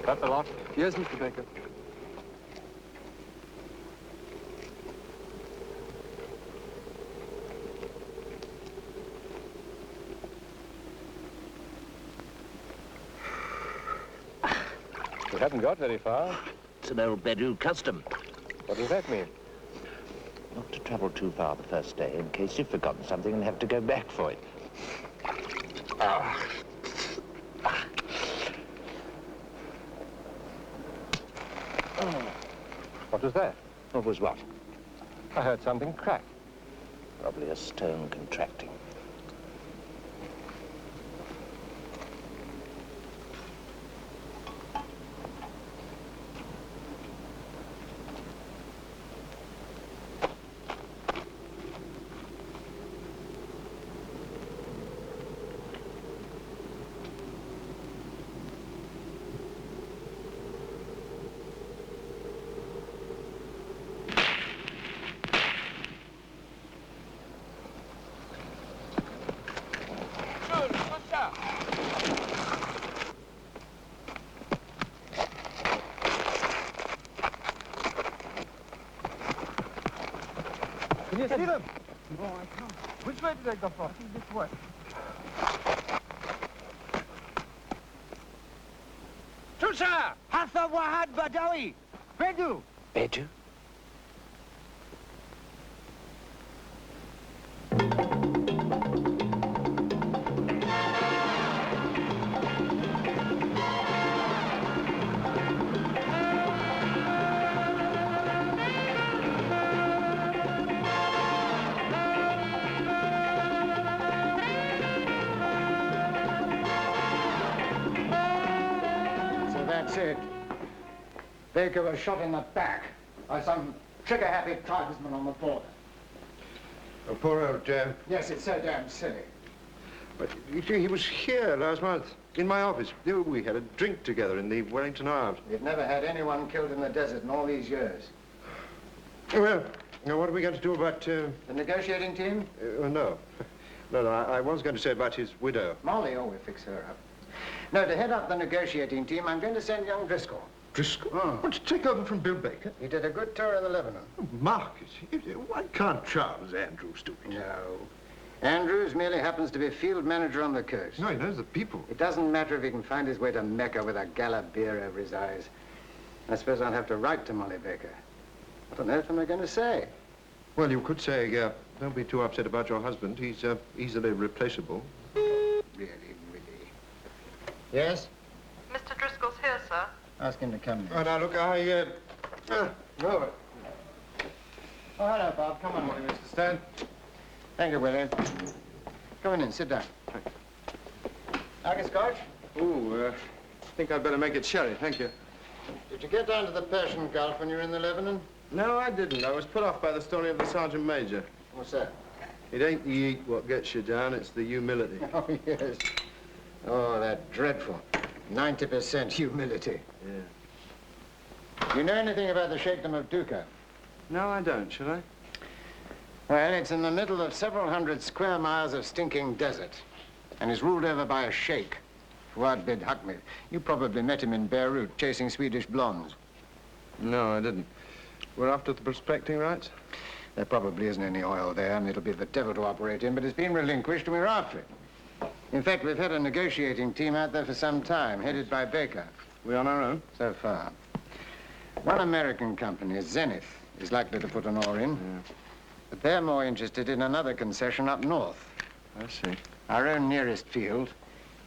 That's a lot. Yes, Mr. Baker. We haven't got very far. It's an old Bedou custom. What does that mean? Not to travel too far the first day in case you've forgotten something and have to go back for it. What was that? What was what? I heard something crack. Probably a stone contracting. Can you see them? No, I can't. Which way did they go for? I think this way. Tusha! Hasa Wahad Badawi! Bedou! Bedou? That's it. Baker was shot in the back by some trigger-happy tribesman on the border. Oh, poor old Joe. Yes, it's so damn silly. But you see, he was here last month, in my office. We had a drink together in the Wellington Arms. We've never had anyone killed in the desert in all these years. Well, now what are we going to do about... The negotiating team? No. No, I was going to say about his widow. Molly, oh, we'll fix her up. No, to head up the negotiating team, I'm going to send young Driscoll. Driscoll? Oh. Want to take over from Bill Baker? He did a good tour in the Lebanon. Oh, Marcus, why can't Charles Andrews do it? No. Andrews merely happens to be field manager on the coast. No, he knows the people. It doesn't matter if he can find his way to Mecca with a gala beer over his eyes. I suppose I'll have to write to Molly Baker. What on earth am I going to say? Well, you could say, don't be too upset about your husband. He's easily replaceable. Really? Yes? Mr. Driscoll's here, sir. Ask him to come in. Oh, now, look, Robert. Oh, hello, Bob. Come on. Good morning, Mr. Stan. Thank you, Willie. Come on in. Sit down. Like a scotch? Ooh, I think I'd better make it sherry, thank you. Did you get down to the Persian Gulf when you were in the Lebanon? No, I didn't. I was put off by the story of the Sergeant Major. What's that? It ain't the eat what gets you down, it's the humility. Oh, yes. Oh, that dreadful 90% humility. Yeah. Do you know anything about the Sheikdom of Duca? No, I don't, should I? Well, it's in the middle of several hundred square miles of stinking desert and is ruled over by a sheikh, Fuad bin Hakmed. You probably met him in Beirut chasing Swedish blondes. No, I didn't. We're after the prospecting rights? There probably isn't any oil there, and it'll be the devil to operate in, but it's been relinquished and we're after it. In fact, we've had a negotiating team out there for some time, headed by Baker. We on our own? So far. One American company, Zenith, is likely to put an oar in. Yeah. But they're more interested in another concession up north. I see. Our own nearest field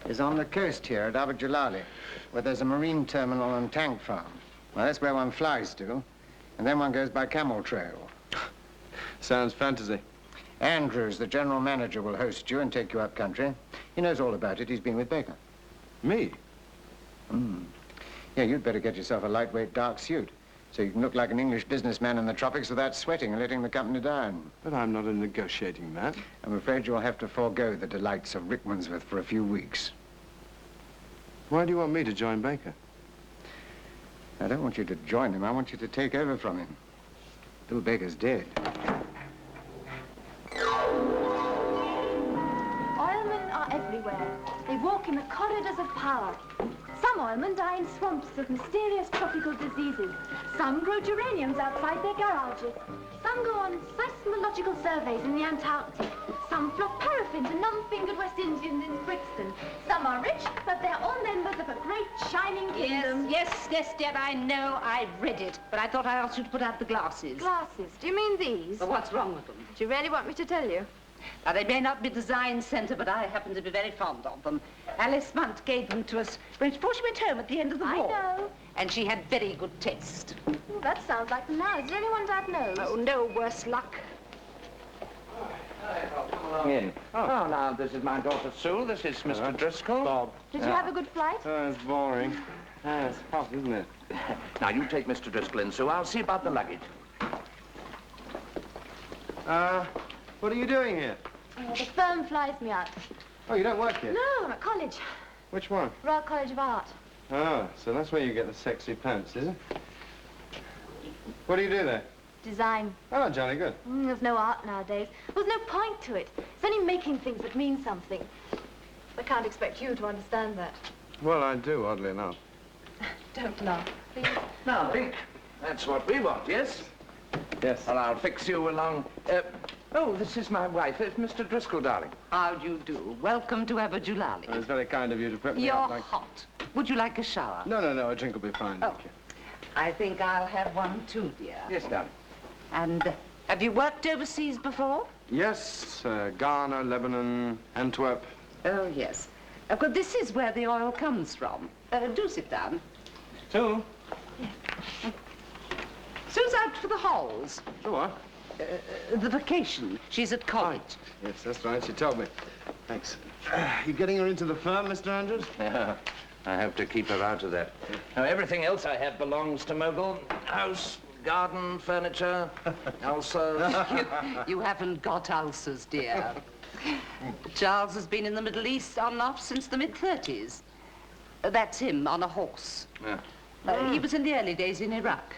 is on the coast here at Abu Jalali, where there's a marine terminal and tank farm. Well, that's where one flies to, and then one goes by camel trail. Sounds fantasy. Andrews, the general manager, will host you and take you up country. He knows all about it. He's been with Baker. Me? Yeah, you'd better get yourself a lightweight dark suit so you can look like an English businessman in the tropics without sweating and letting the company down. But I'm not a negotiating man. I'm afraid you'll have to forego the delights of Rickmansworth for a few weeks. Why do you want me to join Baker? I don't want you to join him. I want you to take over from him. Bill Baker's dead. Oilmen are everywhere. They walk in the corridors of power. Some oilmen die in swamps of mysterious tropical diseases. Some grow geraniums outside their garages. Some go on seismological surveys in the Antarctic. Some flog paraffin to numb-fingered West Indians in Brixton. Some are rich, but they're all members of a great shining kingdom. Yes, dear, I know. I've read it. But I thought I asked you to put out the glasses. Glasses? Do you mean these? Well, what's wrong with them? Do you really want me to tell you? Now, they may not be design centre, but I happen to be very fond of them. Alice Munt gave them to us before she went home at the end of the war. I know. And she had very good taste. Well, that sounds like them now. Is there anyone Dad knows? Oh, no worse luck. Come in. Oh, now, this is my daughter Sue. This is Mr. Driscoll. Bob. Did you have a good flight? It's boring. It's hot, isn't it? Now, you take Mr. Driscoll in, Sue. I'll see about the luggage. What are you doing here? Oh, the firm flies me out. Oh, you don't work here? No, I'm at college. Which one? Royal College of Art. Oh, so that's where you get the sexy pants, is it? What do you do there? Design. Oh, jolly good. There's no art nowadays. There's no point to it. It's only making things that mean something. I can't expect you to understand that. Well, I do, oddly enough. Don't laugh, please. Now, Pink, that's what we want, yes? Yes. Well, I'll fix you along. Oh, this is my wife. It's Mr. Driscoll, darling. How do you do? Welcome to Aberdulali. It's very kind of you to put me You're up like... hot. Would you like a shower? No, a drink will be fine, Oh. thank you. I think I'll have one too, dear. Yes, darling. And have you worked overseas before? Yes, Ghana, Lebanon, Antwerp. Oh, yes. Of course, this is where the oil comes from. Do sit down. Sue? Sue's out for the halls. Oh, what? The vacation. She's at college. Yes, that's right, she told me. Thanks. You getting her into the firm, Mr. Andrews? Yeah, I have to keep her out of that. Now, everything else I have belongs to Mogul. House, garden, furniture, ulcers. You haven't got ulcers, dear. Charles has been in the Middle East on and off since the mid-30s. That's him on a horse. Yeah. He was in the early days in Iraq.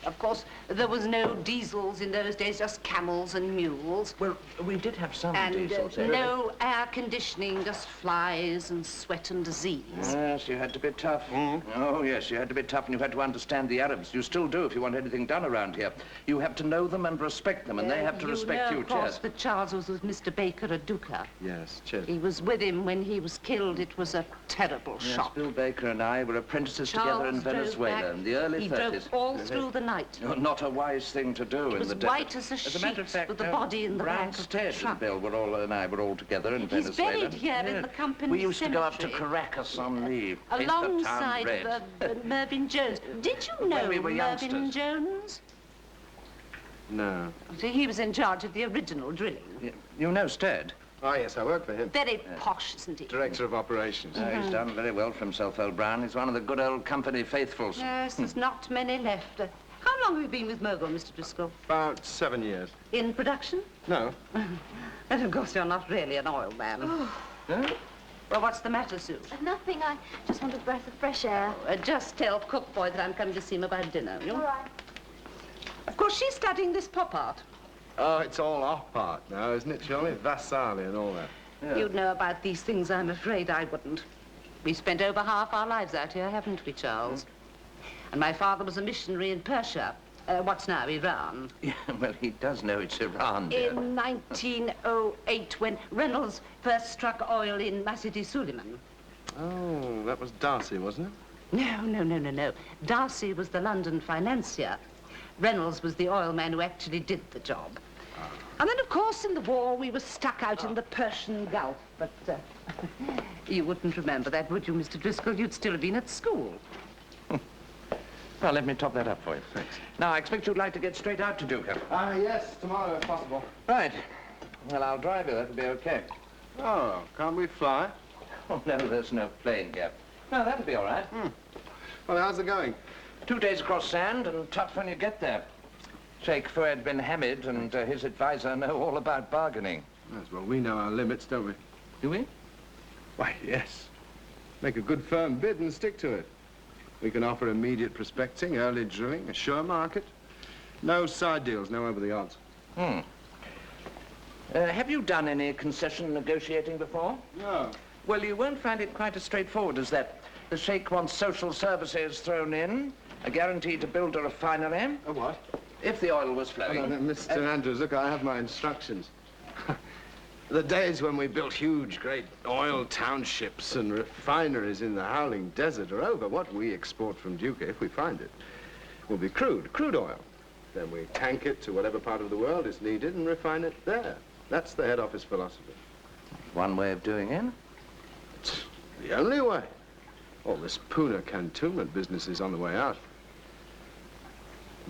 Of course, there was no diesels in those days, just camels and mules. Well, we did have some And diesels. no air conditioning, just flies and sweat and disease. Yes, you had to be tough. Oh, yes, you had to be tough, and you had to understand the Arabs. You still do if you want anything done around here. You have to know them and respect them, and they have to respect you, of course, Cheers. that Charles was with Mr. Baker at Duca. Yes, cheers. He was with him when he was killed. It was a terrible Yes, shock. Bill Baker and I were apprentices together in Charles drove Venezuela back. in the early He 30s. drove all through the night. Not a wise thing to do in was the desert. white as a matter of sheet, fact, with the body in the back of the Ted truck. and Bill and I were all together in He's Venezuela. buried here in the company We used to go up to cemetery. Caracas on leave. paint the town Alongside red. Mervyn Jones. Did you know When we were Mervyn youngsters. Jones? No. See, he was in charge of the original drilling. You know Stead? Oh, yes, I work for him. Very posh, isn't he? Director of operations. He's done very well for himself, old Brown. He's one of the good old company faithfuls. Yes, there's not many left. How long have you been with Mogul, Mr. Driscoll? About 7 years. In production? No. And of course, you're not really an oil man. Well, what's the matter, Sue? Nothing. I just want a breath of fresh air. Just tell cook boy that I'm coming to see him about dinner. You? All right. Of course, she's studying this pop art. Oh, it's all off part now, isn't it, Shirley? Vasali and all that. Yeah. You'd know about these things. I'm afraid I wouldn't. We've spent over half our lives out here, haven't we, Charles? And my father was a missionary in Persia. What's now, Iran. Yeah, well, he does know it's Iran, dear. In 1908, when Reynolds first struck oil in Masjid Suleiman. Oh, that was Darcy, wasn't it? No. Darcy was the London financier. Reynolds was the oil man who actually did the job. And then, of course, in the war, we were stuck out in the Persian Gulf. But you wouldn't remember that, would you, Mr. Driscoll? You'd still have been at school. Well, let me top that up for you. Thanks. Now, I expect you'd like to get straight out to Duca. Yes, tomorrow if possible. Right. Well, I'll drive you. That'll be okay. Oh, can't we fly? Oh, no, there's no plane here. No, that'll be all right. Well, how's it going? 2 days across sand and tough when you get there. Sheikh Fuad bin Hamid and his advisor know all about bargaining. Yes, well, we know our limits, don't we? Do we? Why, yes. Make a good firm bid and stick to it. We can offer immediate prospecting, early drilling, a sure market. No side deals, no over the odds. Have you done any concession negotiating before? No. Well, you won't find it quite as straightforward as that. The sheikh wants social services thrown in, a guarantee to build a refinery. A what? If the oil was flowing. Oh, no, Mr. Andrews, look, I have my instructions. The days when we built huge, great oil townships and refineries in the howling desert are over. What we export from Duca, if we find it, will be crude oil. Then we tank it to whatever part of the world is needed and refine it there. That's the head office philosophy. One way of doing it. It's the only way. All this Puna cantonment business is on the way out.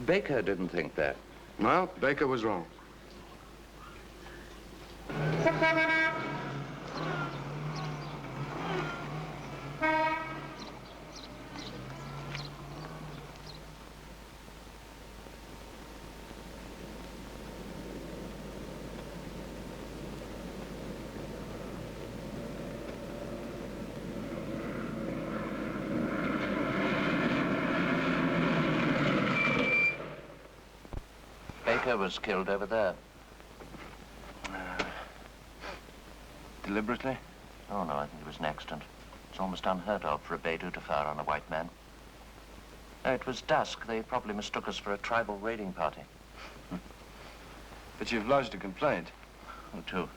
Baker didn't think that. Well, Baker was wrong. Baker was killed over there. Deliberately? Oh, no, I think it was an accident. It's almost unheard of for a Bedu to fire on a white man. No, it was dusk. They probably mistook us for a tribal raiding party. But you've lodged a complaint. Who to?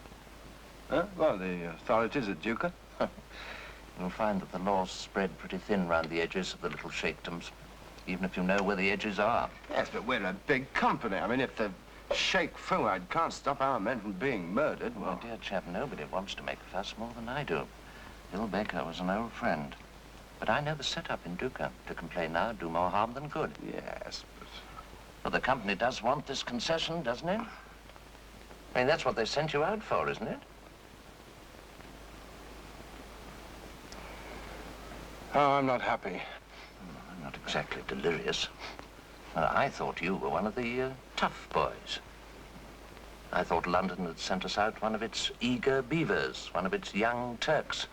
Huh? Well, the authorities at Duca. You'll find that the law's spread pretty thin round the edges of the little sheikdoms, even if you know where the edges are. Yes, but we're a big company. I mean, if the Sheikh Fuad can't stop our men from being murdered, Well, well... dear chap, nobody wants to make a fuss more than I do. Bill Baker was an old friend. But I know the setup in Duca. To complain now would do more harm than good. Yes, but... Well, the company does want this concession, doesn't it? I mean, that's what they sent you out for, isn't it? Oh, I'm not happy. I'm not exactly delirious. I thought you were one of the tough boys. I thought London had sent us out one of its eager beavers, one of its young Turks.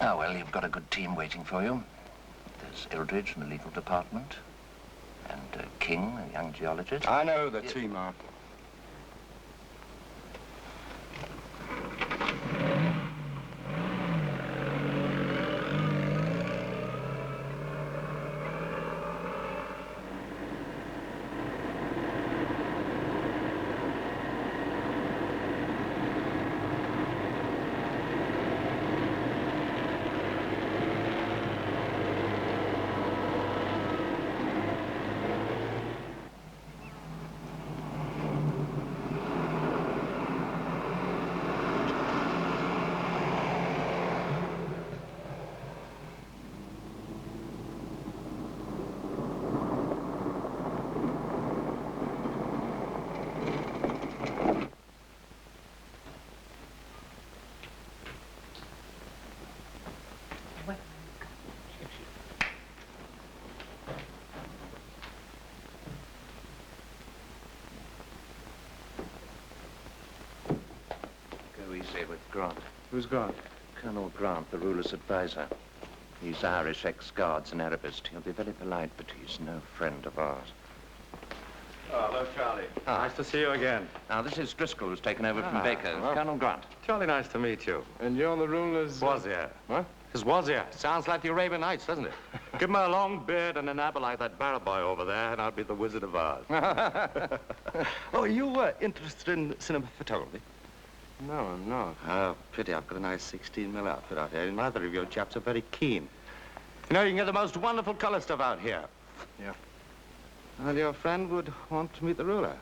Oh, well, you've got a good team waiting for you. There's Eldridge in the legal department, and King, a young geologist. I know who the team are. Easy with Grant. Who's Grant? Colonel Grant, the ruler's advisor. He's Irish ex-guards and Arabist. He'll be very polite, but he's no friend of ours. Oh, hello, Charlie. Nice to see you again. Now, this is Driscoll, who's taken over from Baker. well. Colonel Grant. Jolly nice to meet you. And you're the ruler's... Wazir. What? His Wazir. Sounds like the Arabian Nights, doesn't it? Give him a long beard and an abba like that barra boy over there, and I'll be the Wizard of Oz. Oh, you were interested in cinema photography? No, I'm not. Oh, pity. I've got a nice 16mm outfit out here, and neither of your chaps are very keen. You know, you can get the most wonderful color stuff out here. Yeah. Well, your friend would want to meet the ruler.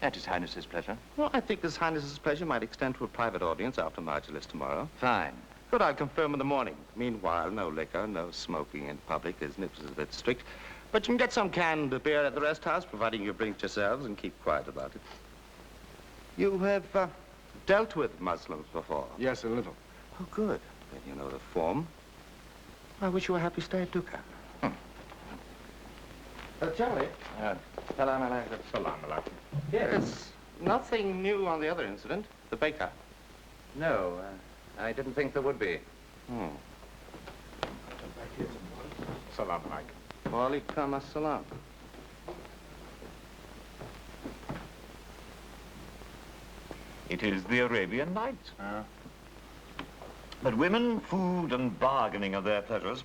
At His Highness's pleasure. Well, I think His Highness's pleasure might extend to a private audience after Margilis tomorrow. Fine. But I'll confirm in the morning. Meanwhile, no liquor, no smoking in public. His nips is a bit strict. But you can get some canned beer at the rest house, providing you bring it yourselves and keep quiet about it. You have dealt with Muslims before? Yes, a little. Oh, good. Then you know the form. I wish you a happy stay at Duca. Charlie? Salam alaikum. Salam alaikum. Yes. Nothing new on the other incident. The baker. No, I didn't think there would be. Salam alaikum. Wa alaikum assalam. It is the Arabian Nights. But women, food, and bargaining are their pleasures,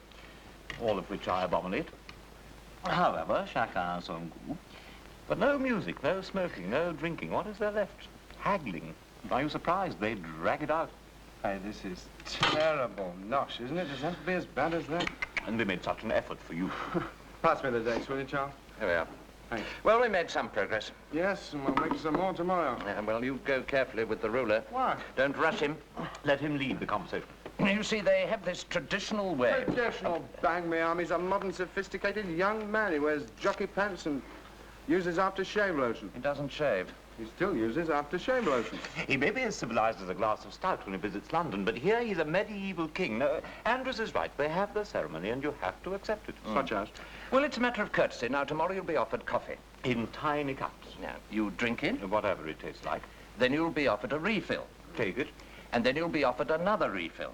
all of which I abominate. However, chacun son goût. But no music, no smoking, no drinking. What is there left? Haggling. Are you surprised? They drag it out. Hey, this is terrible nosh, isn't it? Does it have to be as bad as that? And we made such an effort for you. Pass me the dates, will you, Charles? Here we are. Thanks. Well, we made some progress. Yes, and we'll make some more tomorrow. Well, you go carefully with the ruler. Why? Don't rush him. Let him lead the conversation. You see, they have this traditional way. Traditional bang me arm. He's a modern, sophisticated young man. He wears jockey pants and uses aftershave lotion. He doesn't shave. He still uses aftershave lotion. He may be as civilized as a glass of stout when he visits London, but here he's a medieval king. No, Andrews is right. They have their ceremony, and you have to accept it. Such as? Well, it's a matter of courtesy. Now, tomorrow you'll be offered coffee. In tiny cups. Now, you drink it, Whatever it tastes like. then you'll be offered a refill. Take it. And then you'll be offered another refill.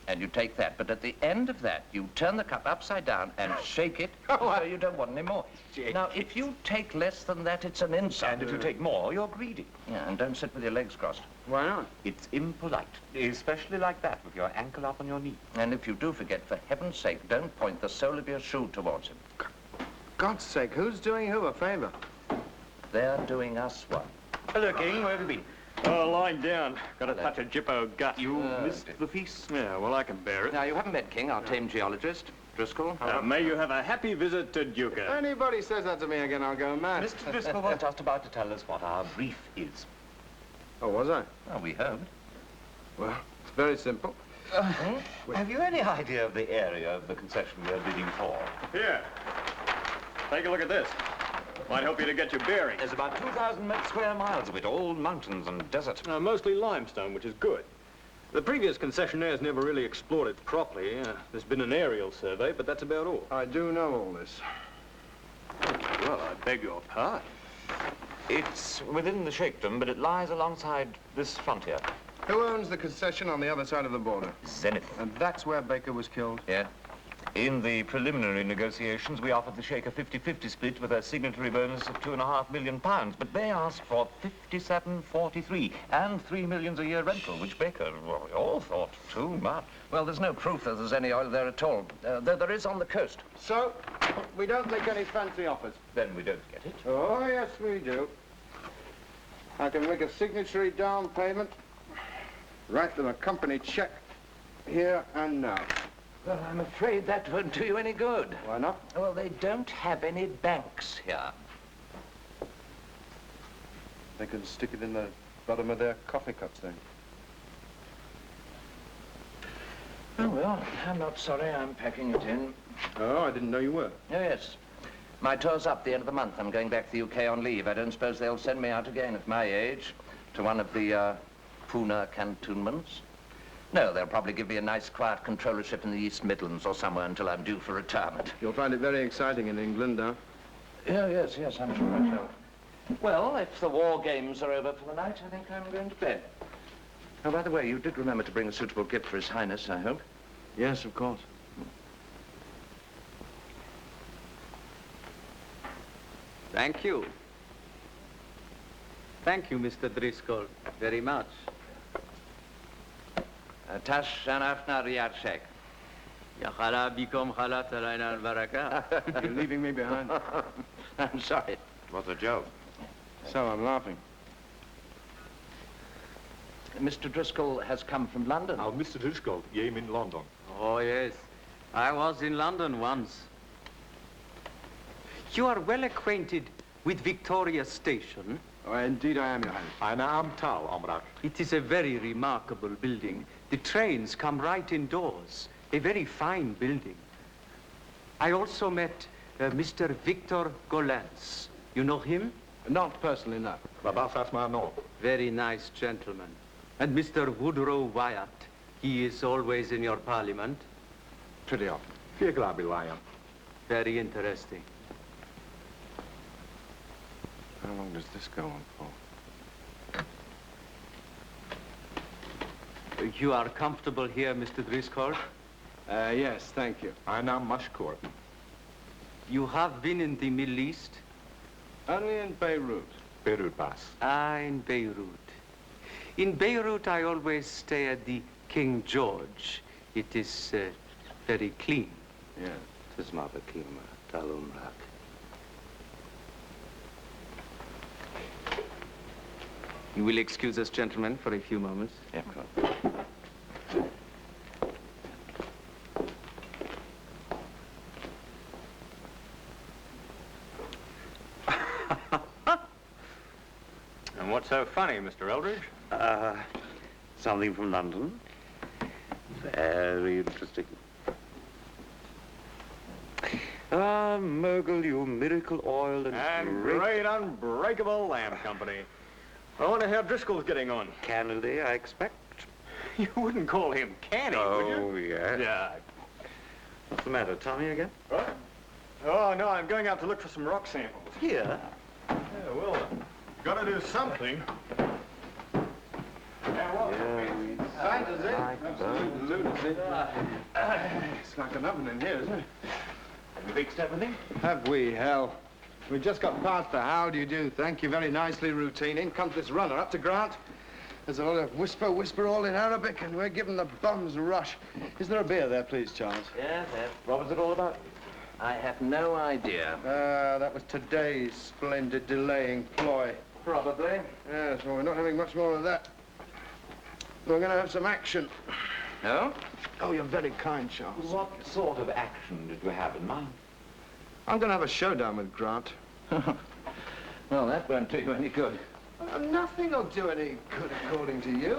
And you take that. But at the end of that, you turn the cup upside down and shake it so you don't want any more. Now, if you take less than that, it's an insult. And if you take more, you're greedy. Yeah, and don't sit with your legs crossed. Why not? It's impolite, especially like that, with your ankle up on your knee. And if you do forget, for heaven's sake, don't point the sole of your shoe towards him. God's sake, who's doing who a favor? They're doing us one. Hello, King. Where have you been? Oh, lying down. Got a touch of Jippo gut. You missed the feast. Yeah, well, I can bear it. Now, you haven't met King, our tame geologist, Driscoll. May you have a happy visit to Duca. Anybody says that to me again, I'll go mad. Mr. Driscoll was just about to tell us what our brief is. Oh, was I? Oh, we hoped. Well, it's very simple. Have you any idea of the area of the concession we're bidding for? Here. Take a look at this. Might help you to get your bearings. There's about 2,000 square miles of it, all mountains and desert. Mostly limestone, which is good. The previous concessionaires never really explored it properly. There's been an aerial survey, but that's about all. I do know all this. Well, I beg your pardon. It's within the Sheikdom, but it lies alongside this frontier. Who owns the concession on the other side of the border? Zenith. And that's where Baker was killed? Yeah. In the preliminary negotiations, we offered the Sheikh a 50-50 split with a signatory bonus of £2.5 million, but they asked for 57.43 and $3 million a year rental, which Baker, well, we all thought too much. Well, there's no proof that there's any oil there at all. Though there is on the coast. So, we don't make any fancy offers. Then we don't get it. Oh, yes, we do. I can make a signatory down payment, write them a company check here and now. Well, I'm afraid that won't do you any good. Why not? Well, they don't have any banks here. They can stick it in the bottom of their coffee cups then. Oh, well, I'm not sorry. I'm packing it in. Oh, I didn't know you were. Oh, yes. My tour's up the end of the month. I'm going back to the UK on leave. I don't suppose they'll send me out again at my age to one of the Pune cantonments. No, they'll probably give me a nice, quiet controllership in the East Midlands or somewhere until I'm due for retirement. You'll find it very exciting in England, huh? Yeah, yes, I'm sure I shall. Well, if the war games are over for the night, I think I'm going to bed. Oh, by the way, you did remember to bring a suitable gift for His Highness, I hope. Yes, of course. Thank you. Thank you, Mr. Driscoll, very much. Tash Shanafna Riyad Sheikh. Ya khala bikum khala talayna al-baraka. You're leaving me behind. I'm sorry. What's a joke? So I'm laughing. Mr. Driscoll has come from London. Now, Mr. Driscoll, you in London. Oh, yes. I was in London once. You are well acquainted with Victoria Station. Oh, indeed I am, Your Highness. And I'm Tal, Omrak. It is a very remarkable building. The trains come right indoors. A very fine building. I also met Mr. Victor Golans. You know him? Not personally, no. Very nice gentleman. And Mr. Woodrow Wyatt. He is always in your parliament. Pretty often. Very interesting. How long does this go on for? You are comfortable here, Mr. Driscoll? Yes, thank you. You have been in the Middle East? Only in Beirut. Ah, in Beirut. In Beirut, I always stay at the King George. It is very clean. Yeah, Tisma Bakim, Talumrak. You will excuse us, gentlemen, for a few moments? Yeah, of course. And what's so funny, Mr. Eldridge? Something from London. Very interesting. Ah, Mogul, you miracle oil And great unbreakable lamb company. I wonder how Driscoll's getting on. Cannily, I expect. You wouldn't call him canny, would you? Oh, yes. Yeah. What's the matter, Tommy again? What? Oh, no, I'm going out to look for some rock samples. Here? Yeah, well, gotta do something. Yeah, well, Fantasy? Absolute lunacy. It's like an oven in here, isn't it? have you fixed everything? Have we? Hell. We just got past the how do you do, thank you very nicely routine. In comes this runner up to Grant. There's a lot of whisper all in Arabic, and we're giving the bums a rush. Is there a beer there, please, Charles? Yes. What was it all about? I have no idea. That was today's splendid delaying ploy. Probably. Yes, well, we're not having much more of that. We're going to have some action. No? Oh, you're very kind, Charles. What sort of action did you have in mind? I'm going to have a showdown with Grant. Well, that won't do you any good. Nothing will do any good, according to you.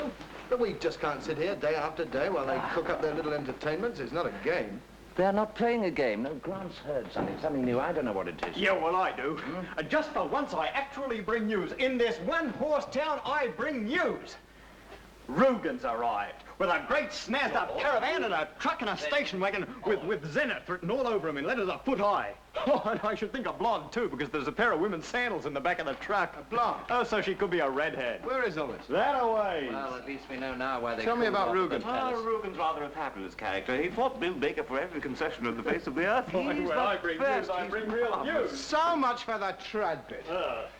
But we just can't sit here day after day while they cook up their little entertainments. It's not a game. They're not playing a game. No, Grant's heard something new. I don't know what it is. Yeah, well, I do. Just for once, I actually bring news. In this one-horse town, I bring news. Rugen's arrived with a great snazzed-up caravan and a truck and a station wagon with Zenith written all over him in letters a foot high. Oh, and I should think a blonde, too, because there's a pair of women's sandals in the back of the truck. A blonde? Oh, so she could be a redhead. Where is all this? That away. Well, at least we know now why they Tell me called about off Rugen. the palace. Rugen's rather a fabulous character. He fought Bill Baker for every concession on the face of the earth. Well, I bring news. I bring real news. So much for the trad bit.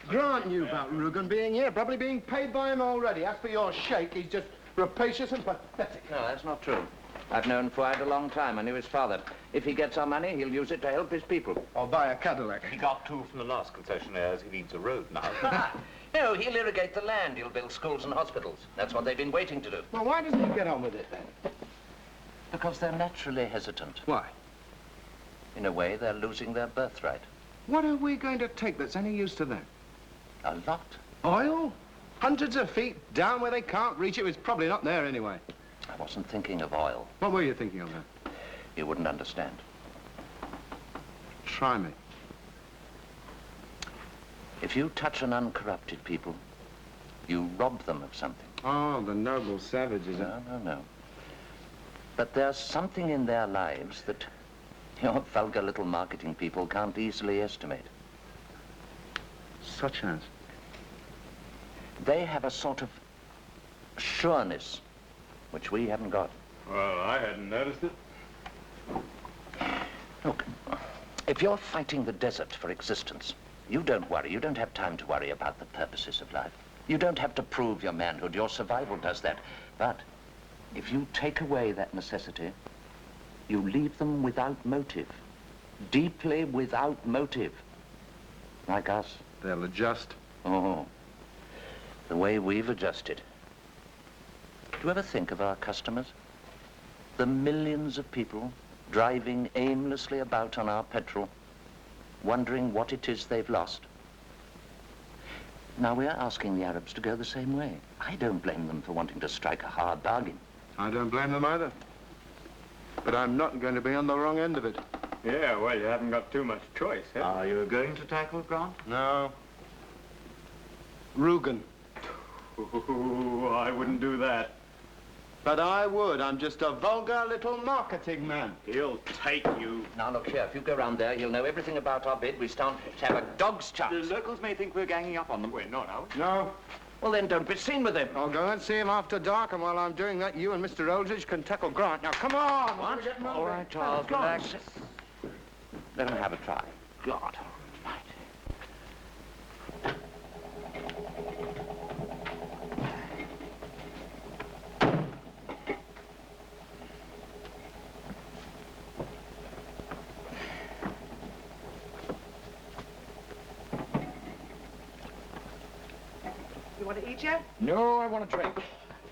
Grant knew about Rugen being here, probably being paid by him already. As for your sheikh, he's just rapacious and pathetic. No, that's not true. I've known Fuad a long time. I knew his father. If he gets our money, he'll use it to help his people. Or buy a Cadillac. He got two from the last concessionaires. He needs a road now. No, he'll irrigate the land. He'll build schools and hospitals. That's what they've been waiting to do. Well, why doesn't he get on with it, then? Because they're naturally hesitant. Why? In a way, they're losing their birthright. What are we going to take that's any use to them? A lot. Oil? Hundreds of feet down where they can't reach it. It's probably not there anyway. I wasn't thinking of oil. What were you thinking of then? You wouldn't understand. Try me. If you touch an uncorrupted people, you rob them of something. Oh, the noble savages. No. But there's something in their lives that your vulgar little marketing people can't easily estimate. Such as? They have a sort of sureness, which we haven't got. Well, I hadn't noticed it. Look, if you're fighting the desert for existence, you don't worry. You don't have time to worry about the purposes of life. You don't have to prove your manhood. Your survival does that. But if you take away that necessity, you leave them without motive. Deeply without motive. Like us. They'll adjust. Oh, the way we've adjusted. Do you ever think of our customers? The millions of people driving aimlessly about on our petrol, wondering what it is they've lost. Now we're asking the Arabs to go the same way. I don't blame them for wanting to strike a hard bargain. I don't blame them either. But I'm not going to be on the wrong end of it. Yeah, well, you haven't got too much choice, have Are you going to tackle Grant? No. Rugen. Ooh, I wouldn't do that. But I would. I'm just a vulgar little marketing man. He'll take you. Now look here, if you go round there, you'll know everything about our bid. We stand to have a dog's The chance. locals may think we're ganging up on them. We're not, are we? No. Well then, don't be seen with him. I'll go and see him after dark, and while I'm doing that, you and Mr. Eldridge can tackle Grant. Now, come on! What? We're getting All moving. right, Charles, Come on. relax. Let him have a try. God. meet you? No, I want a drink.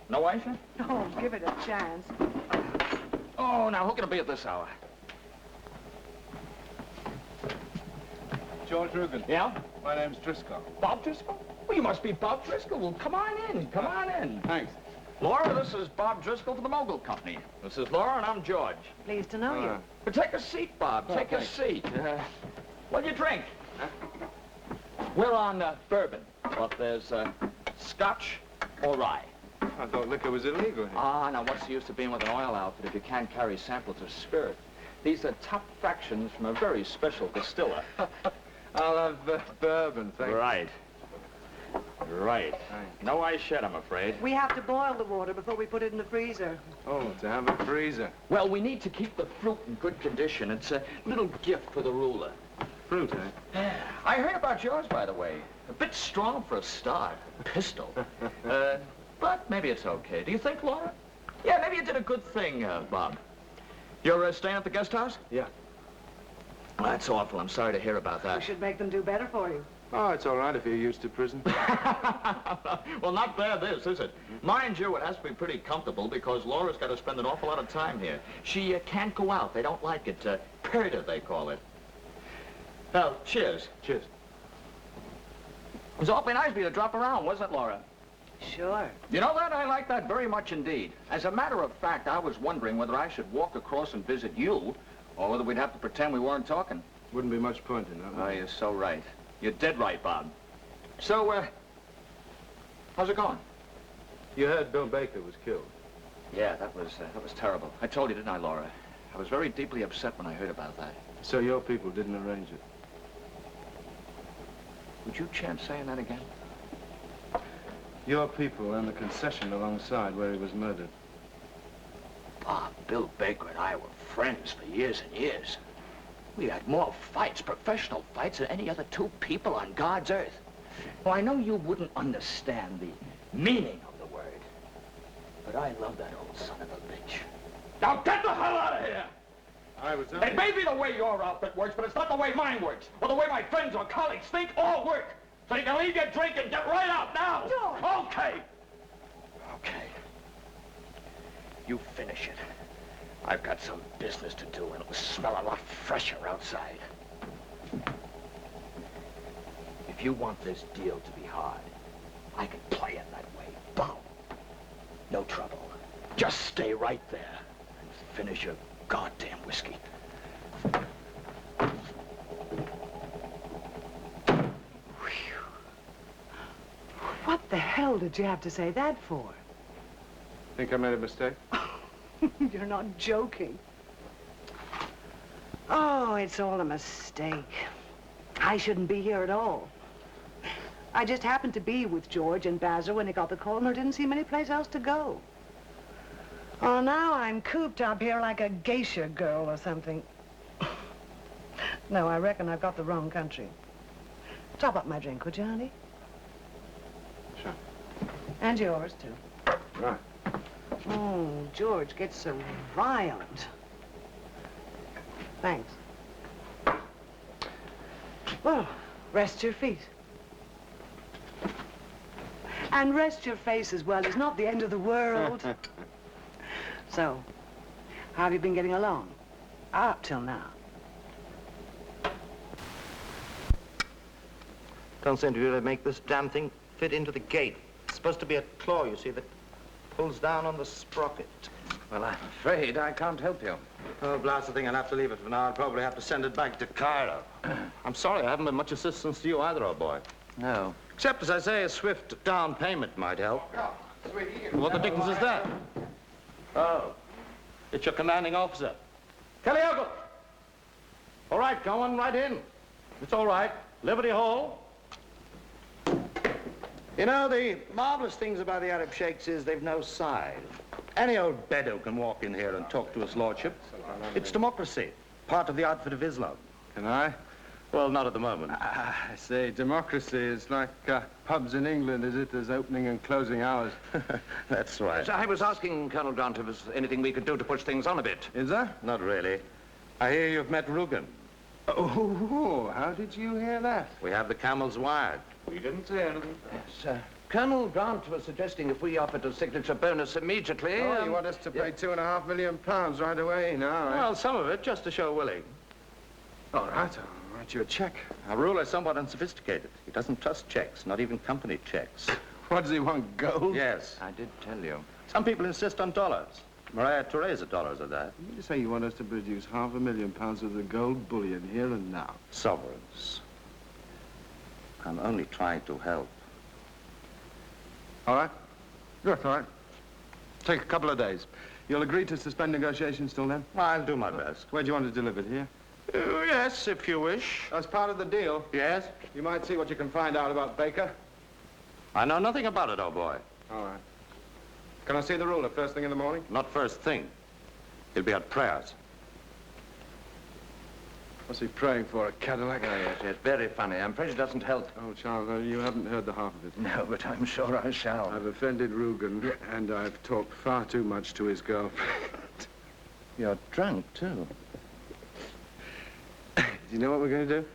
No, Aisha? Oh, give it a chance. Oh, now, who can it be at this hour? George Rugen. Yeah? My name's Driscoll. Bob Driscoll? Well, you must be Bob Driscoll. Well, come on in. Come on in. Thanks. Laura, this is Bob Driscoll from the Mogul Company. This is Laura, and I'm George. Pleased to know you. But take a seat, Bob. Take a seat. What'll you drink? We're on bourbon, but there's scotch or rye. I thought liquor was illegal here. Ah, now what's the use of being with an oil outfit if you can't carry samples of spirit? These are top fractions from a very special distiller. I'll have bourbon, thank you. Right. Right. No ice shed, I'm afraid. We have to boil the water before we put it in the freezer. Oh, to have a freezer. Well, we need to keep the fruit in good condition. It's a little gift for the ruler. Fruit, eh? I heard about yours, by the way. A bit strong for a start. Pistol. But maybe it's okay. Do you think, Laura? Yeah, maybe you did a good thing, Bob. You're staying at the guest house? Yeah. Well, that's awful. I'm sorry to hear about that. We should make them do better for you. Oh, it's all right if you're used to prison. Well, not bad this, is it? Mind you, it has to be pretty comfortable because Laura's got to spend an awful lot of time here. She can't go out. They don't like it. Perda, they call it. Well, cheers. Cheers. It was awfully nice of you to drop around, wasn't it, Laura? Sure. You know that? I like that very much indeed. As a matter of fact, I was wondering whether I should walk across and visit you or whether we'd have to pretend we weren't talking. Wouldn't be much point in that. Oh, you're so right. You're dead right, Bob. So, how's it going? You heard Bill Baker was killed. Yeah, that was terrible. I told you, didn't I, Laura? I was very deeply upset when I heard about that. So your people didn't arrange it? Would you chance saying that again? Your people and the concession alongside where he was murdered. Bob, Bill Baker and I were friends for years and years. We had more fights, professional fights, than any other two people on God's earth. Well, I know you wouldn't understand the meaning of the word, but I love that old son of a bitch. Now get the hell out of here! It may be the way your outfit works, but it's not the way mine works, or the way my friends or colleagues think or work. So you can leave your drink and get right out now. George. Okay. Okay. You finish it. I've got some business to do, and it'll smell a lot fresher outside. If you want this deal to be hard, I can play it that way. Boom. No trouble. Just stay right there and finish your goddamn whiskey. What the hell did you have to say that for? Think I made a mistake? You're not joking. Oh, it's all a mistake. I shouldn't be here at all. I just happened to be with George and Basil when he got the call, and there didn't seem any place else to go. Oh, now I'm cooped up here like a geisha girl or something. No, I reckon I've got the wrong country. Top up my drink, would you, honey? Sure. And yours, too. Right. Oh, George gets so violent. Thanks. Well, rest your feet. And rest your face as well. It's not the end of the world. So, how have you been getting along? Up till now. Don't seem to be able to make this damn thing fit into the gate. It's supposed to be a claw, you see, that pulls down on the sprocket. Well, I'm afraid I can't help you. Oh, blast the thing, I'll have to leave it for now. I'll probably have to send it back to Cairo. I'm sorry, I haven't been much assistance to you either, old boy. No. Except, as I say, a swift down payment might help. What the dickens is that? Oh, it's your commanding officer. Kelly-Ogle! All right, go on right in. It's all right. Liberty Hall. You know, the marvelous things about the Arab sheikhs is they've no side. Any old Bedou can walk in here and talk to his lordship. It's democracy, part of the outfit of Islam. Can I? Well, not at the moment. I say, democracy is like pubs in England, is it? There's opening and closing hours. That's right. So I was asking Colonel Grant if there's anything we could do to push things on a bit. Is there? Not really. I hear you've met Rugen. Oh, how did you hear that? We have the camels wired. We didn't say anything. Yes, Colonel Grant was suggesting if we offered a signature bonus immediately... Oh, you want us to pay £2.5 million right away now, eh? Well, some of it just to show willing. All right, I'll write you a check. Our ruler is somewhat unsophisticated. He doesn't trust checks, not even company checks. What, does he want, gold? Yes, I did tell you. Some people insist on dollars. Maria Theresa dollars are that. You say you want us to produce £500,000 of the gold bullion here and now? Sovereigns. I'm only trying to help. All right. Good, all right. Take a couple of days. You'll agree to suspend negotiations till then? I'll do my best. Where do you want it delivered, here? Yes, if you wish. As part of the deal, Yes? you might see what you can find out about Baker. I know nothing about it, old boy. All right. Can I see the ruler first thing in the morning? Not first thing. He'll be at prayers. What's he praying for, a Cadillac? Oh, yes, very funny. I'm afraid it doesn't help. Oh, Charles, you haven't heard the half of it. No, but I'm sure I shall. I've offended Rugen, and I've talked far too much to his girlfriend. You're drunk, too. Do you know what we're going to do?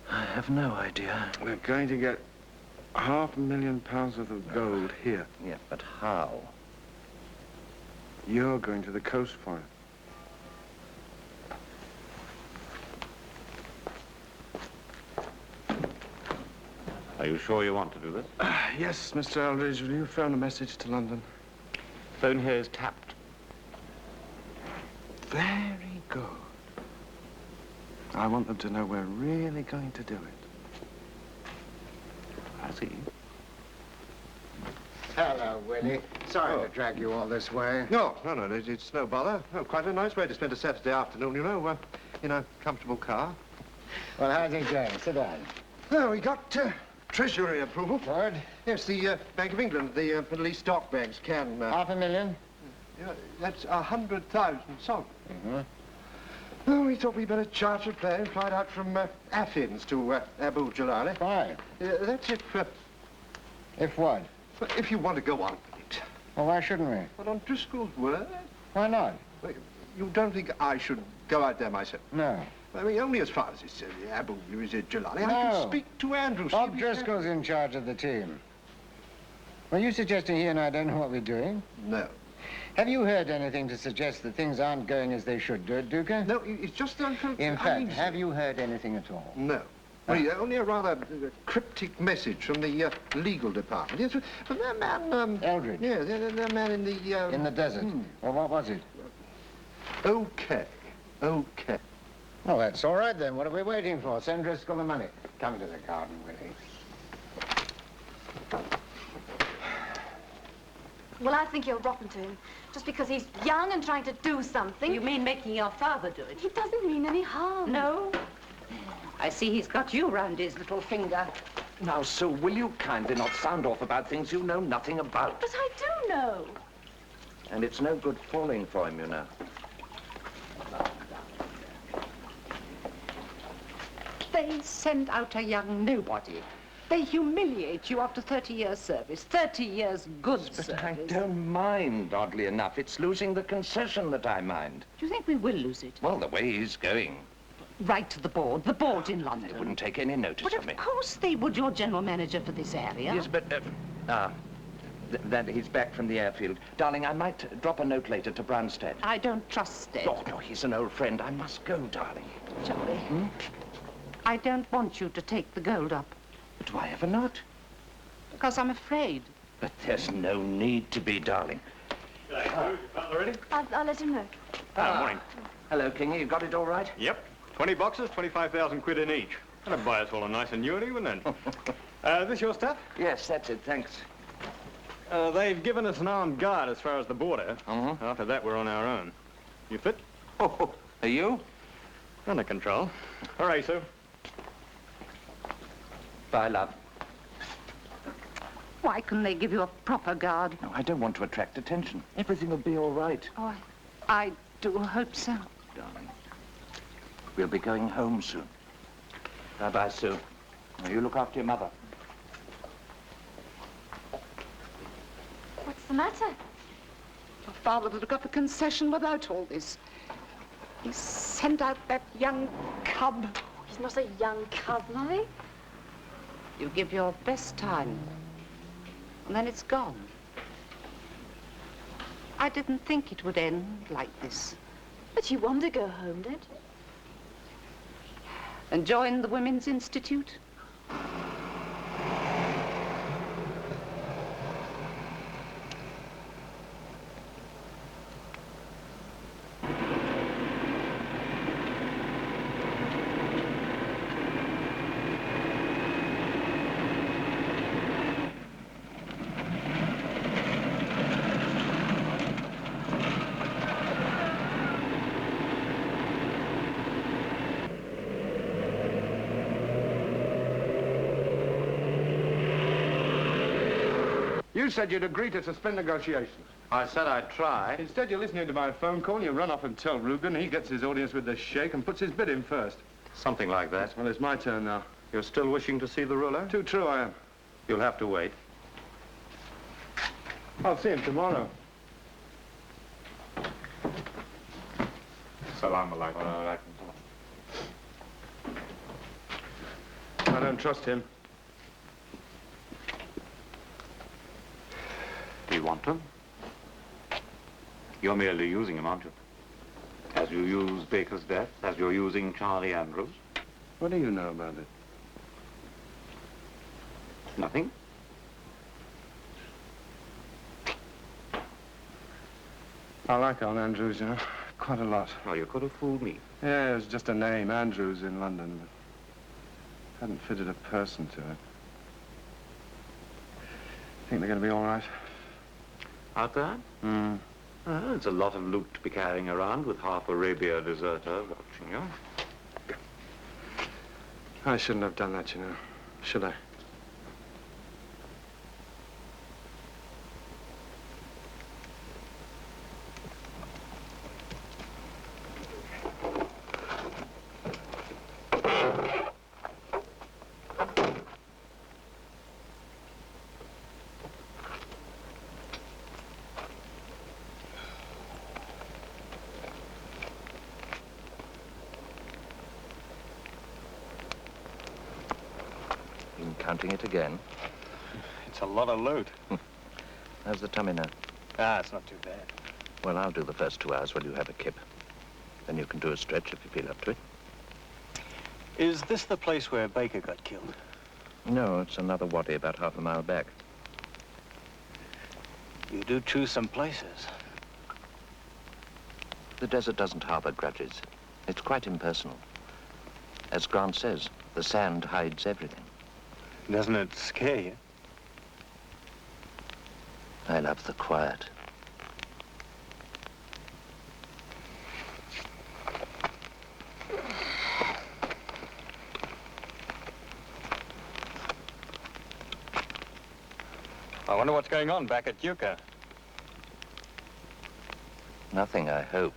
I have no idea. We're going to get £500,000 worth of gold here. Yeah, but how? You're going to the coast for it. Are you sure you want to do this? Yes, Mr. Eldridge, will you phone a message to London? Phone here is tapped. Very good. I want them to know we're really going to do it. I see. Hello, Willie. Sorry to drag you all this way. No, it's no bother. Oh, quite a nice way to spend a Saturday afternoon, you know, in a comfortable car. Well, how's it going? Sit down. Oh, we got Treasury approval. Good. Yes, the Bank of England, the Middle East stock banks can... $500,000? Yeah, that's 100,000 sovereigns. Mm-hmm. Oh, we thought we'd better charter a plane, fly it out from Athens to Abu Jalali. Why? That's if... If what? If you want to go on with it. Well, why shouldn't we? But on Driscoll's word... Why not? Well, you don't think I should go out there myself? No. I mean, only as far as it's Abu Jalali. No. I can speak to Andrew. Bob Driscoll's in charge of the team. Were you suggesting he and I don't know what we're doing? No. Have you heard anything to suggest that things aren't going as they should do, Duca? No, it's just that... In fact, have you heard anything at all? No. Well, only a rather cryptic message from the legal department. Yes, but that man... Eldridge? Yeah, that man in the... In the desert? Well, what was it? Okay. Okay. Oh, that's all right, then. What are we waiting for? Send Driscoll the money. Come to the garden, Willie. Well, I think you're rotten to him. Just because he's young and trying to do something. You mean making your father do it? He doesn't mean any harm. No? I see he's got you round his little finger. Now, Sue, will you kindly not sound off about things you know nothing about? But I do know. And it's no good falling for him, you know. They send out a young nobody. They humiliate you after 30 years' service. 30 years good But service. I don't mind, oddly enough. It's losing the concession that I mind. Do you think we will lose it? Well, the way he's going. Right to the board in London. They wouldn't take any notice But of me. of course they would. You're general manager for this area. Yes, but... that he's back from the airfield. Darling, I might drop a note later to Branstead. I don't trust it. Oh, no, he's an old friend. I must go, darling. Joey, I don't want you to take the gold up. But why ever not? Because I'm afraid. But there's no need to be, darling. Ready? I'll let him know. Morning. Hello, Kingy. You got it all right? Yep. 20 boxes, 25,000 quid in each. That'll buy us all a nice annuity, wouldn't it? This your stuff? Yes, that's it. Thanks. They've given us an armed guard as far as the border. After that, we're on our own. You fit? Oh, are you? Under control. Hooray, Sue. Bye, love. Why couldn't they give you a proper guard? No, I don't want to attract attention. Everything will be all right. Oh, I do hope so. Darling, we'll be going home soon. Bye-bye, Sue. Now, you look after your mother. What's the matter? Your father would have got the concession without all this. He sent out that young cub. He's not a young cub, Molly. You give your best time. and then it's gone. I didn't think it would end like this. But you want to go home, don't you? And join the Women's Institute? You said you'd agree to suspend negotiations. I said I'd try. Instead, you're listening to my phone call and you run off and tell Rugen he gets his audience with the sheikh and puts his bid in first. Something like that. Well, it's my turn now. You're still wishing to see the ruler? Too true I am. You'll have to wait. I'll see him tomorrow. Salam alaikum. I don't trust him. Do you want him? You're merely using him, aren't you? As you use Baker's death, as you're using Charlie Andrews. What do you know about it? Nothing. I like old Andrews, you know, quite a lot. Oh, you could have fooled me. Yeah, it was just a name, Andrews in London, but hadn't fitted a person to it. Think they're going to be all right? Out there? Hmm. Well, there's a lot of loot to be carrying around with half Arabia deserter watching you. I shouldn't have done that, you know. Should I? Counting it again. It's a lot of loot. How's the tummy now? Ah, it's not too bad. Well, I'll do the first 2 hours while you have a kip. Then you can do a stretch if you feel up to it. Is this the place where Baker got killed? No, it's another wadi about half a mile back. You do choose some places. The desert doesn't harbor grudges. It's quite impersonal. As Grant says, the sand hides everything. Doesn't it scare you? I love the quiet. I wonder what's going on back at Yucca. Nothing, I hope.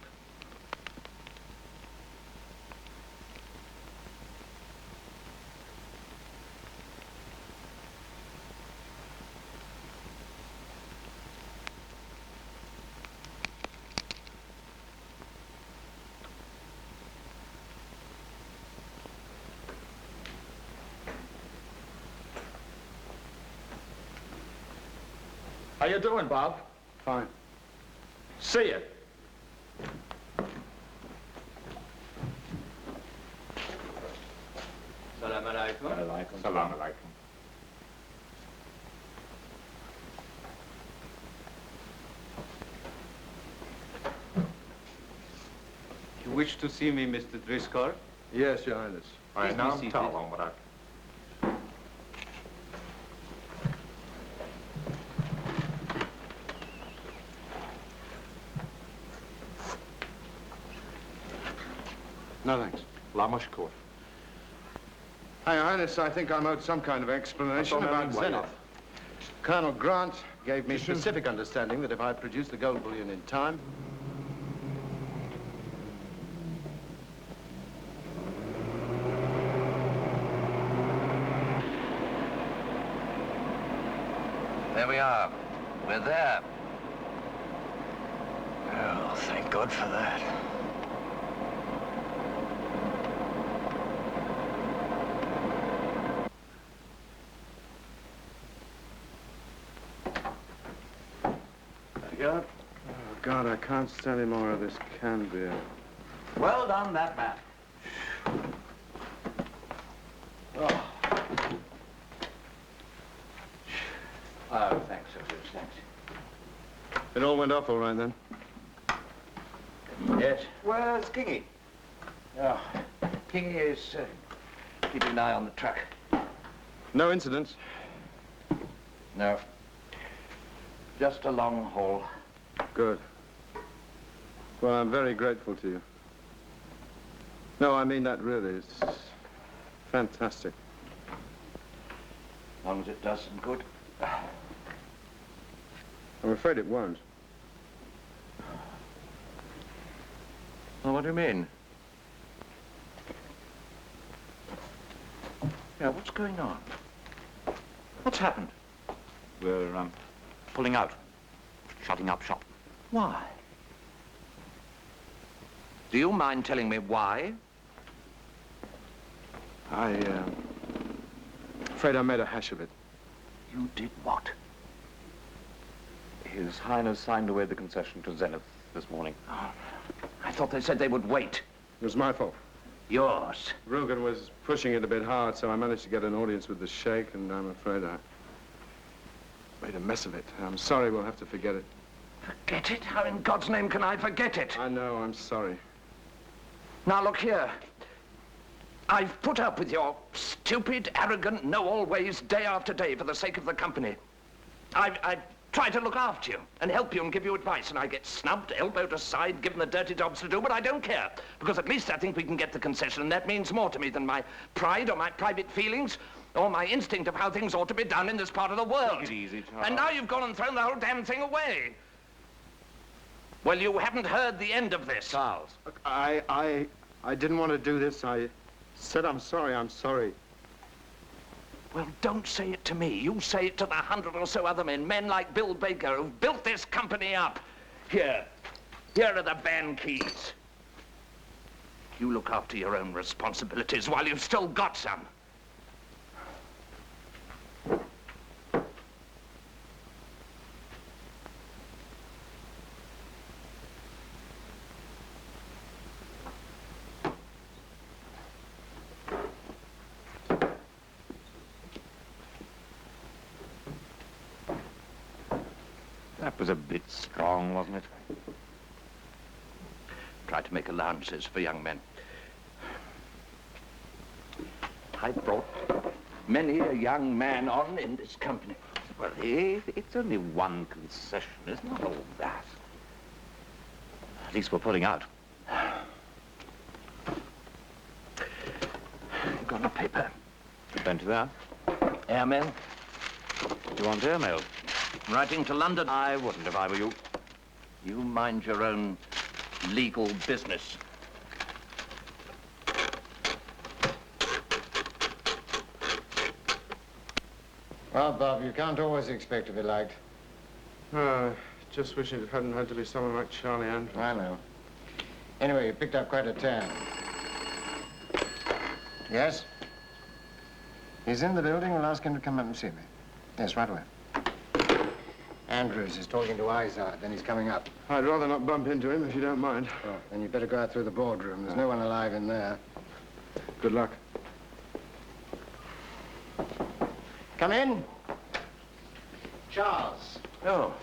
How you doing, Bob? Fine. See you. Salam alaikum. Salam alaikum. You wish to see me, Mr. Driscoll? Yes, Your Highness. I Please now be seated. tell on what I... No, thanks. La mashkour. Hi, Your Highness, I think I'm owed some kind of explanation about Zenith. Colonel Grant gave me specific understanding that if I produce the gold bullion in time, There we are. We're there. Oh, thank God for that. can't stand any more of this canned beer. Well done, that man. Oh. Oh, thanks, sir. Thanks. It all went off all right then? Yes. Where's Kingy? Oh, Kingy is keeping an eye on the truck. No incidents? No. Just a long haul. Good. Well, I'm very grateful to you. No, I mean that really. It's fantastic. As long as it does some good. I'm afraid it won't. Well, what do you mean? Yeah, what's going on? What's happened? We're pulling out, shutting up shop. Why? Do you mind telling me why? Afraid I made a hash of it. You did what? His Highness signed away the concession to Zenith this morning. Oh, I thought they said they would wait. It was my fault. Yours. Rugen was pushing it a bit hard, so I managed to get an audience with the Sheikh, and I'm afraid I made a mess of it. I'm sorry, we'll have to forget it. Forget it? How in God's name can I forget it? I know, I'm sorry. Now, look here. I've put up with your stupid, arrogant, know-all-ways day after day for the sake of the company. I've tried to look after you and help you and give you advice, and I get snubbed, elbowed aside, given the dirty jobs to do, but I don't care, because at least I think we can get the concession, and that means more to me than my pride or my private feelings or my instinct of how things ought to be done in this part of the world. Take it easy, Charles. And now you've gone and thrown the whole damn thing away. Well, you haven't heard the end of this. Charles. Look, I didn't want to do this. I said I'm sorry, I'm sorry. Well, don't say it to me. You say it to the 100 or so other men like Bill Baker, who've built this company up. Here are the band keys. You look after your own responsibilities while you've still got some. That was a bit strong, wasn't it? Try to make allowances for young men. I brought many a young man on in this company. Well, it's only one concession. It's not all that. At least we're pulling out. You've got a paper. Plenty there. Airmail? Do you want airmail? Writing to London? I wouldn't if I were you. You mind your own legal business. Well, Bob, you can't always expect to be liked. Just wishing it hadn't had to be someone like Charlie Andrews. I know. Anyway, you picked up quite a tan. Yes? He's in the building. We'll ask him to come up and see me. Yes, right away. Andrews is talking to Izard, then he's coming up. I'd rather not bump into him, if you don't mind. Oh, then you'd better go out through the boardroom. There's no one alive in there. Good luck. Come in. Charles. Oh.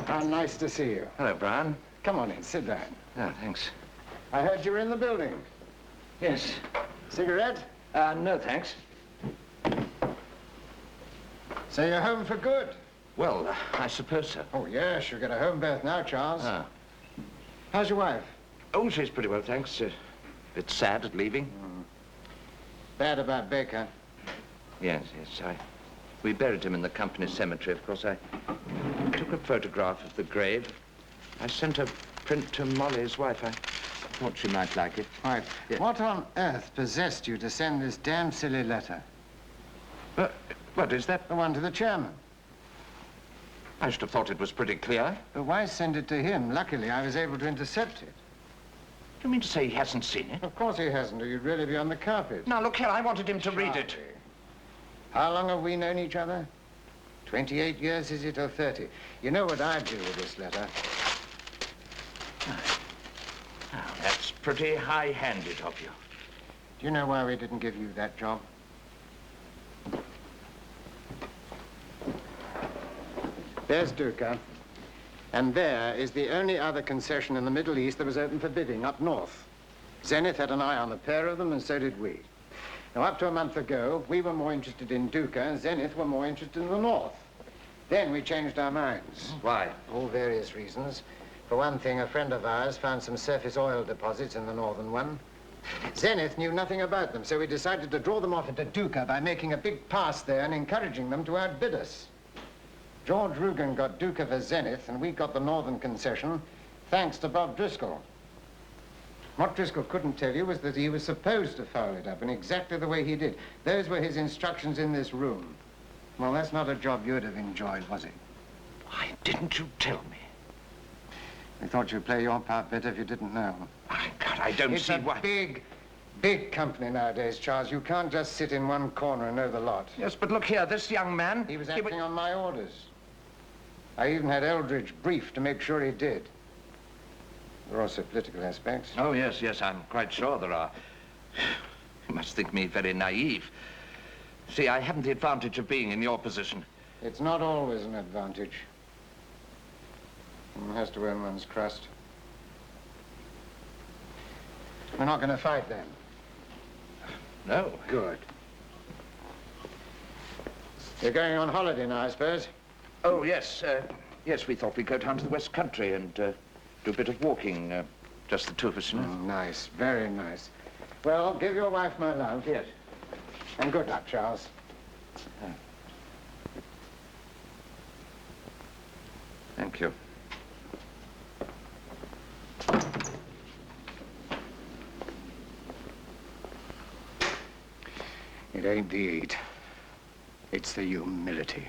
How nice to see you. Hello, Brian. Come on in, sit down. Oh, thanks. I heard you were in the building. Yes. Cigarette? No, thanks. So you're home for good? Well, I suppose so. Oh, yes, you'll get a home berth now, Charles. Ah. How's your wife? Oh, she's pretty well, thanks. Bit sad at leaving. Bad about Baker. Yes. We buried him in the company cemetery. Of course, I took a photograph of the grave. I sent a print to Molly's wife. I thought she might like it. Right. Yeah. What on earth possessed you to send this damn silly letter? What is that? The one to the chairman. I should have thought it was pretty clear. But why send it to him? Luckily, I was able to intercept it. Do you mean to say he hasn't seen it? Of course he hasn't, or you'd really be on the carpet. Now, look here, I wanted him to read it. How long have we known each other? 28 years, is it, or 30? You know what I'd do with this letter? pretty high-handed of you. Do you know why we didn't give you that job? There's Duca. And there is the only other concession in the Middle East that was open for bidding, up north. Zenith had an eye on the pair of them, and so did we. Now, up to a month ago, we were more interested in Duca, and Zenith were more interested in the north. Then we changed our minds. Why? All various reasons. For one thing, a friend of ours found some surface oil deposits in the northern one. Zenith knew nothing about them, so we decided to draw them off into Duca by making a big pass there and encouraging them to outbid us. George Rugen got Duca for Zenith, and we got the northern concession, thanks to Bob Driscoll. What Driscoll couldn't tell you was that he was supposed to foul it up in exactly the way he did. Those were his instructions in this room. Well, that's not a job you'd have enjoyed, was it? Why didn't you tell me? We thought you'd play your part better if you didn't know. My God, I don't see why. It's a big company nowadays, Charles. You can't just sit in one corner and know the lot. Yes, but look here, this young man... He was acting on my orders. I even had Eldridge briefed to make sure he did. There are also political aspects. Oh, yes, yes, I'm quite sure there are. You must think me very naive. See, I haven't the advantage of being in your position. It's not always an advantage. One has to earn one's crust. We're not going to fight then. No. Good. You're going on holiday now, I suppose? Oh, yes. Yes, we thought we'd go down to the West Country and do a bit of walking. Just the two of us, you know. Nice. Very nice. Well, give your wife my love. Yes. And good luck, Charles. Thank you. It ain't the eat. It's the humility.